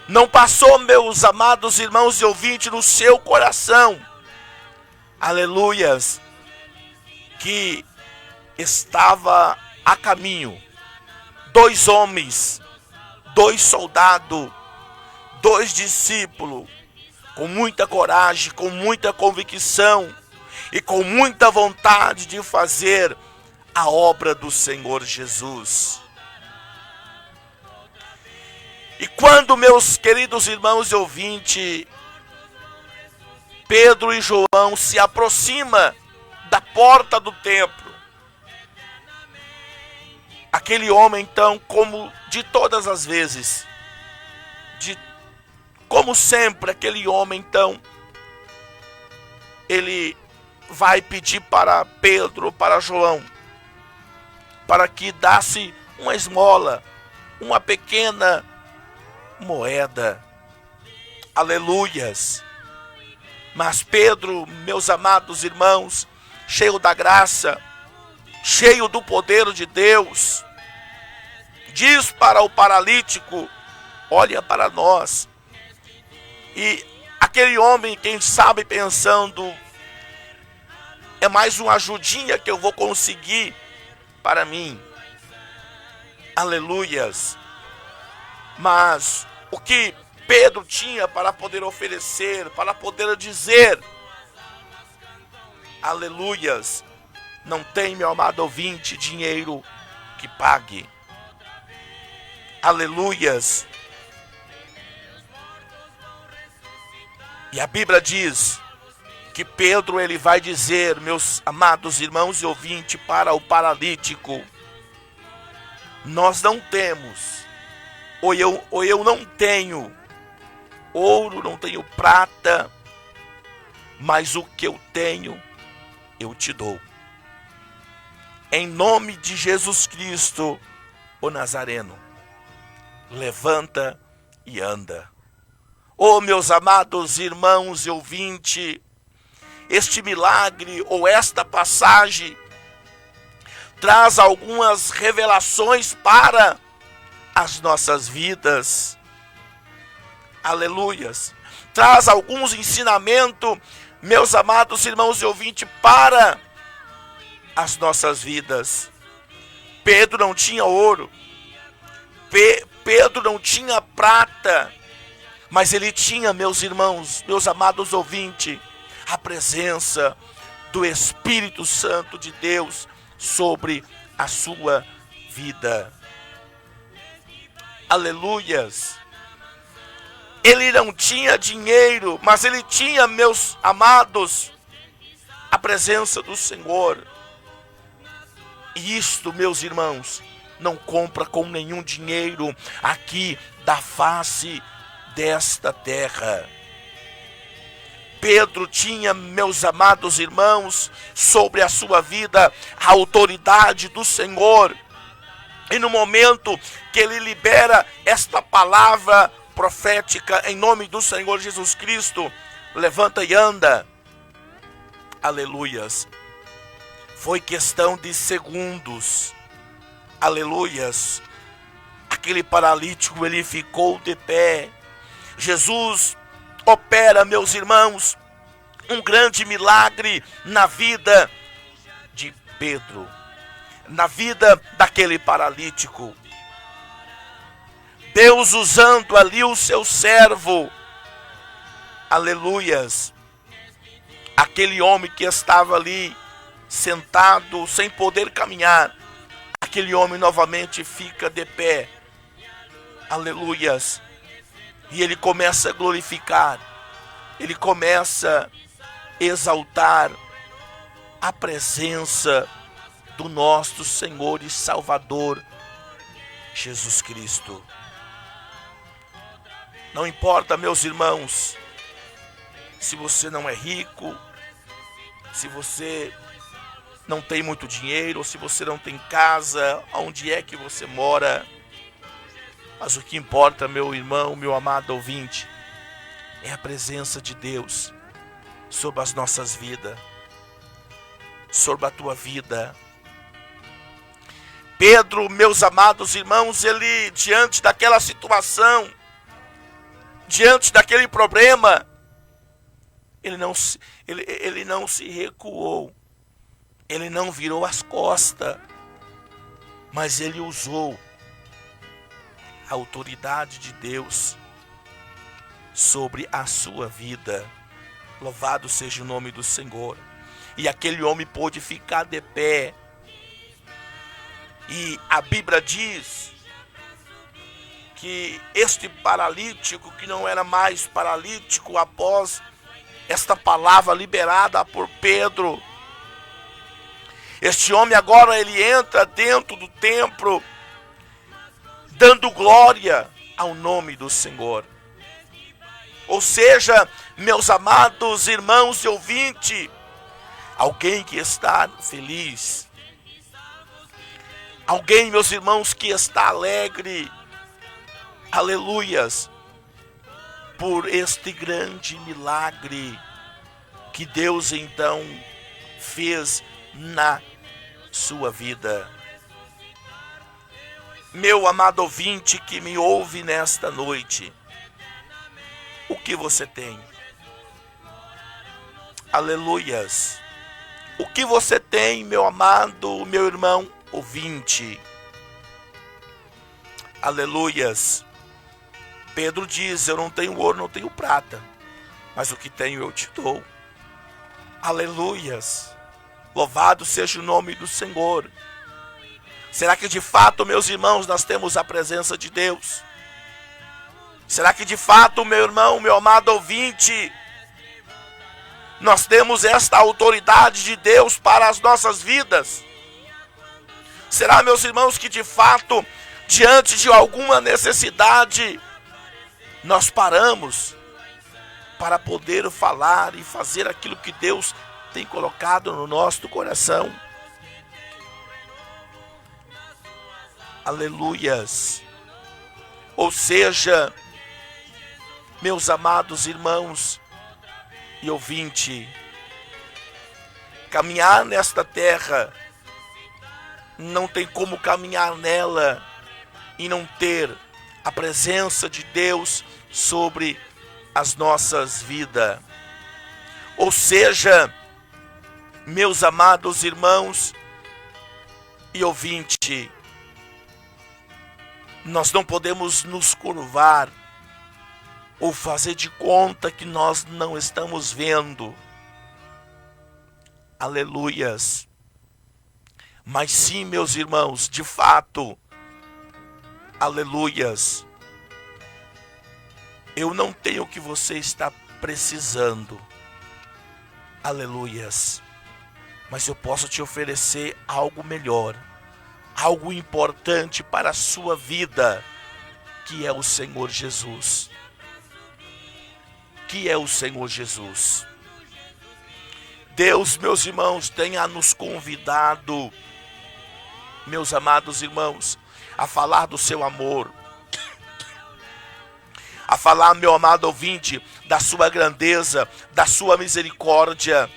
não passou, meus amados irmãos e ouvintes, no seu coração, aleluias, que estava a caminho dois homens, dois soldados, dois discípulos, com muita coragem, com muita convicção e com muita vontade de fazer a obra do Senhor Jesus. E quando, meus queridos irmãos e ouvintes, Pedro e João se aproximam da porta do templo, aquele homem então, como de todas as vezes, como sempre, aquele homem então, ele vai pedir para Pedro, para João, para que desse uma esmola, uma pequena moeda. Aleluias. Mas Pedro, meus amados irmãos, cheio da graça, cheio do poder de Deus, diz para o paralítico: olha para nós. E aquele homem, quem sabe, pensando: é mais uma ajudinha que eu vou conseguir para mim. Aleluias. Mas o que Pedro tinha para poder oferecer, para poder dizer, aleluias, não tem, meu amado ouvinte, dinheiro que pague. Aleluias. E a Bíblia diz que Pedro, ele vai dizer, meus amados irmãos e ouvintes, para o paralítico: nós não temos, ou eu não tenho ouro, não tenho prata, mas o que eu tenho, eu te dou. Em nome de Jesus Cristo, o Nazareno, levanta e anda. Oh, meus amados irmãos e ouvintes, este milagre ou esta passagem traz algumas revelações para as nossas vidas. Aleluias. Traz alguns ensinamentos, meus amados irmãos e ouvintes, para as nossas vidas. Pedro não tinha ouro, Pedro não tinha prata, mas ele tinha, meus irmãos, meus amados ouvintes, a presença do Espírito Santo de Deus sobre a sua vida. Aleluias. Ele não tinha dinheiro, mas ele tinha, meus amados, a presença do Senhor. E isto, meus irmãos, não compra com nenhum dinheiro aqui da face desta terra. Pedro tinha, meus amados irmãos, sobre a sua vida a autoridade do Senhor. E no momento que ele libera esta palavra profética em nome do Senhor Jesus Cristo, levanta e anda. Aleluias. Foi questão de segundos. Aleluias. Aquele paralítico, ele ficou de pé. Jesus opera, meus irmãos, um grande milagre na vida de Pedro, na vida daquele paralítico. Deus usando ali o seu servo, aleluias, aquele homem que estava ali sentado sem poder caminhar, aquele homem novamente fica de pé, aleluias, e ele começa a glorificar, ele começa a exaltar a presença do nosso Senhor e Salvador Jesus Cristo. Não importa, meus irmãos, se você não é rico, se você não tem muito dinheiro, ou se você não tem casa, onde é que você mora. Mas o que importa, meu irmão, meu amado ouvinte, é a presença de Deus sobre as nossas vidas, sobre a tua vida. Pedro, meus amados irmãos, ele diante daquela situação, diante daquele problema, ele não se recuou, ele não virou as costas, mas ele usou a autoridade de Deus sobre a sua vida. Louvado seja o nome do Senhor. E aquele homem pôde ficar de pé. E a Bíblia diz que este paralítico, que não era mais paralítico após esta palavra liberada por Pedro, este homem agora ele entra dentro do templo, dando glória ao nome do Senhor. Ou seja, meus amados irmãos e ouvintes, alguém que está feliz, alguém, meus irmãos, que está alegre, aleluias, por este grande milagre que Deus então fez na sua vida. Meu amado ouvinte que me ouve nesta noite, o que você tem? Aleluias. O que você tem, meu amado, meu irmão ouvinte? Aleluias. Pedro diz, eu não tenho ouro, não tenho prata, mas o que tenho eu te dou. Aleluias. Louvado seja o nome do Senhor. Será que de fato, meus irmãos, nós temos a presença de Deus? Será que de fato, meu irmão, meu amado ouvinte, nós temos esta autoridade de Deus para as nossas vidas? Será, meus irmãos, que de fato, diante de alguma necessidade, nós paramos para poder falar e fazer aquilo que Deus tem colocado no nosso coração. Aleluias. Ou seja, meus amados irmãos e ouvinte, caminhar nesta terra, não tem como caminhar nela e não ter a presença de Deus sobre as nossas vidas. Ou seja, meus amados irmãos e ouvinte, nós não podemos nos curvar ou fazer de conta que nós não estamos vendo. Aleluias. Mas sim, meus irmãos, de fato, aleluias, eu não tenho o que você está precisando. Aleluias. Mas eu posso te oferecer algo melhor, algo importante para a sua vida, que é o Senhor Jesus. Que é o Senhor Jesus. Deus, meus irmãos, tenha nos convidado, meus amados irmãos, a falar do seu amor, a falar, meu amado ouvinte, da sua grandeza, da sua misericórdia.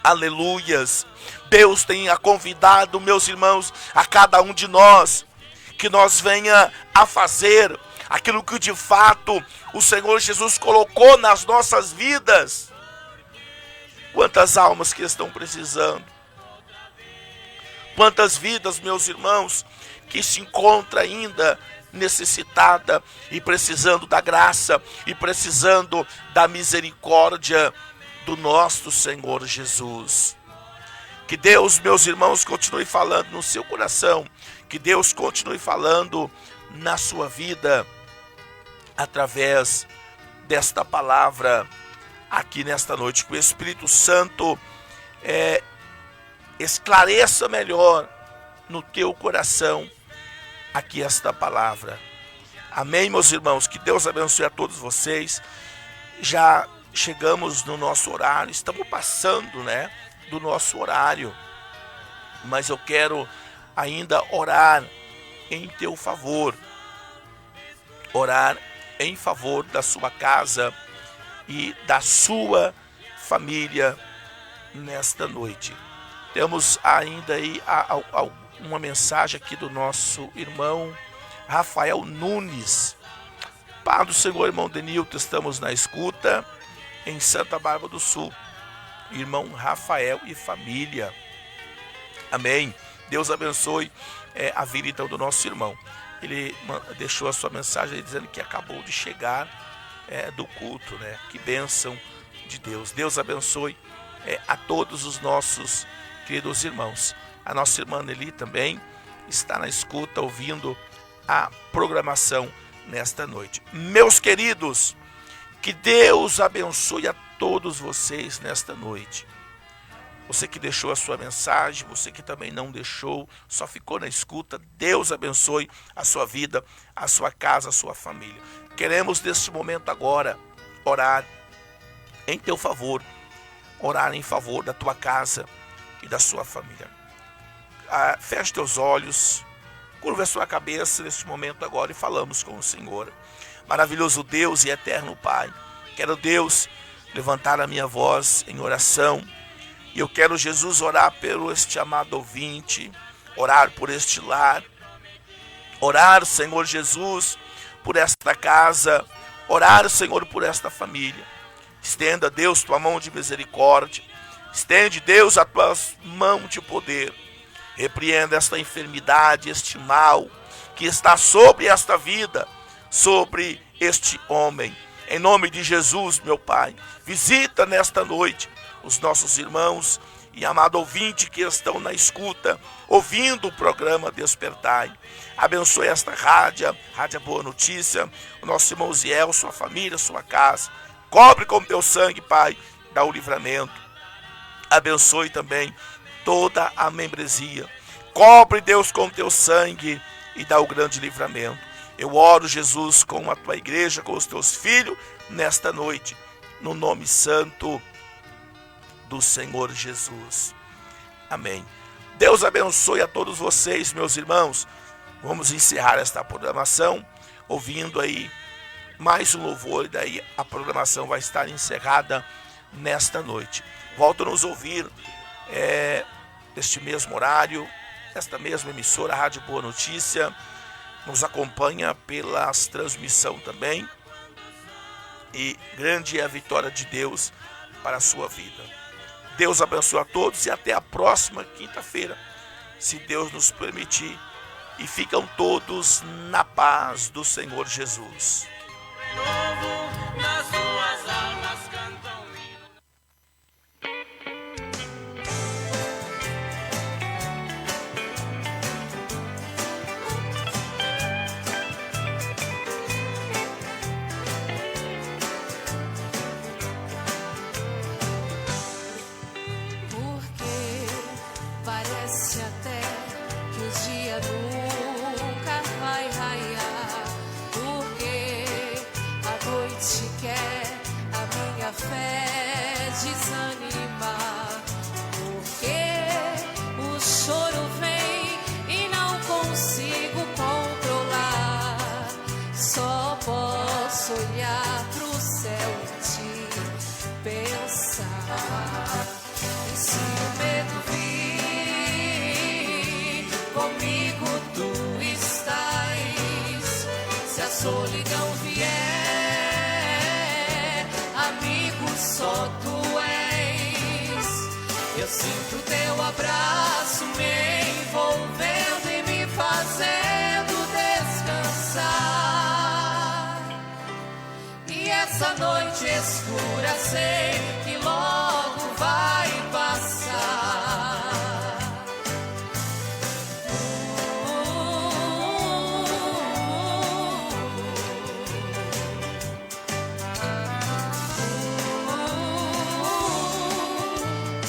Aleluias. Deus tenha convidado, meus irmãos, a cada um de nós, que nós venha a fazer aquilo que de fato o Senhor Jesus colocou nas nossas vidas. Quantas almas que estão precisando, quantas vidas, meus irmãos, que se encontram ainda necessitada e precisando da graça e precisando da misericórdia do nosso Senhor Jesus. Que Deus, meus irmãos, continue falando no seu coração, que Deus continue falando na sua vida através desta palavra aqui nesta noite. Que o Espírito Santo esclareça melhor no teu coração aqui esta palavra. Amém, meus irmãos? Que Deus abençoe a todos vocês. Já chegamos no nosso horário, estamos passando, do nosso horário, mas eu quero ainda orar em teu favor, orar em favor da sua casa e da sua família nesta noite. Temos ainda aí uma mensagem aqui do nosso irmão Rafael Nunes. Pai do Senhor, irmão Denilton, estamos na escuta em Santa Bárbara do Sul. Irmão Rafael e família. Amém. Deus abençoe a vida então do nosso irmão. Ele deixou a sua mensagem dizendo que acabou de chegar do culto, Que bênção de Deus. Deus abençoe a todos os nossos queridos irmãos. A nossa irmã Nelly também está na escuta, ouvindo a programação nesta noite. Meus queridos, que Deus abençoe a todos vocês nesta noite. Você que deixou a sua mensagem, você que também não deixou, só ficou na escuta, Deus abençoe a sua vida, a sua casa, a sua família. Queremos neste momento agora orar em teu favor, orar em favor da tua casa e da sua família. Feche teus olhos, curva a sua cabeça neste momento agora e falamos com o Senhor. Maravilhoso Deus e eterno Pai, quero, Deus, levantar a minha voz em oração, e eu quero, Jesus, orar pelo este amado ouvinte, orar por este lar, orar, Senhor Jesus, por esta casa, orar, Senhor, por esta família. Estenda, Deus, tua mão de misericórdia, estende, Deus, a tua mão de poder. Repreenda esta enfermidade, este mal que está sobre esta vida, sobre este homem. Em nome de Jesus, meu Pai, visita nesta noite os nossos irmãos e amado ouvinte que estão na escuta, ouvindo o programa Despertai. Abençoe esta rádio Boa Notícia, o nosso irmão Ziel, sua família, sua casa. Cobre com teu sangue, Pai, dá o livramento. Abençoe também toda a membresia. Cobre, Deus, com teu sangue e dá o grande livramento. Eu oro, Jesus, com a tua igreja, com os teus filhos, nesta noite, no nome santo do Senhor Jesus. Amém. Deus abençoe a todos vocês, meus irmãos. Vamos encerrar esta programação ouvindo aí mais um louvor, e daí a programação vai estar encerrada nesta noite. Volto a nos ouvir neste mesmo horário, esta mesma emissora, Rádio Boa Notícia. Nos acompanha pelas transmissão também. E grande é a vitória de Deus para a sua vida. Deus abençoe a todos e até a próxima quinta-feira, se Deus nos permitir. E ficam todos na paz do Senhor Jesus. Nas suas almas cantam hino. Porque parece até que o dia nunca vai raiar. Porque a noite quer a minha fé desanimar. Porque o choro vem e não consigo controlar. Só posso olhar pro céu e te pensar. E se o medo vir, comigo tu estás. Se a solidão vier, amigo só tu és. Eu sinto teu abraço me envolvendo e me fazendo descansar. E essa noite escura sei que logo vai passar.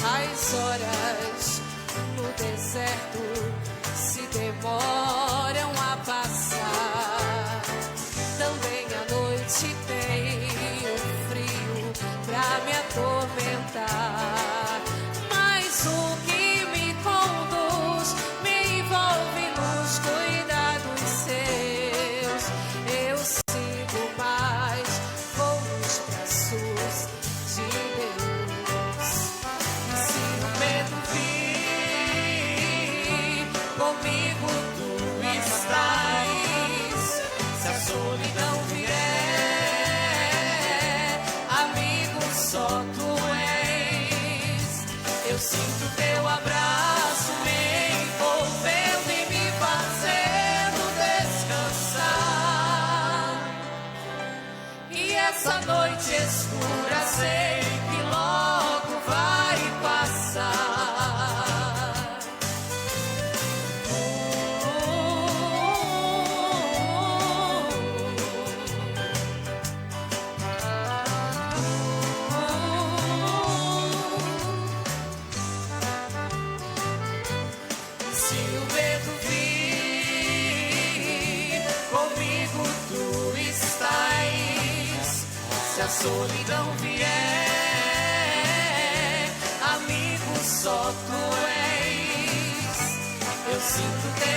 As horas no deserto se demoram a passar. Também a noite tem o frio pra me atormentar. Mas o que me conduz me envolve nos cuidados seus. Eu sigo mais, vou nos braços de Deus. E se o medo vir, comigo tu estás. Se a solidão vier, amigo só tu és. Eu sinto teu abraço me envolvendo e me fazendo descansar. E essa noite escura sei que logo vai passar. Se o medo vir, comigo tu estás. Se a solidão vier, amigo só tu és. Eu sinto teu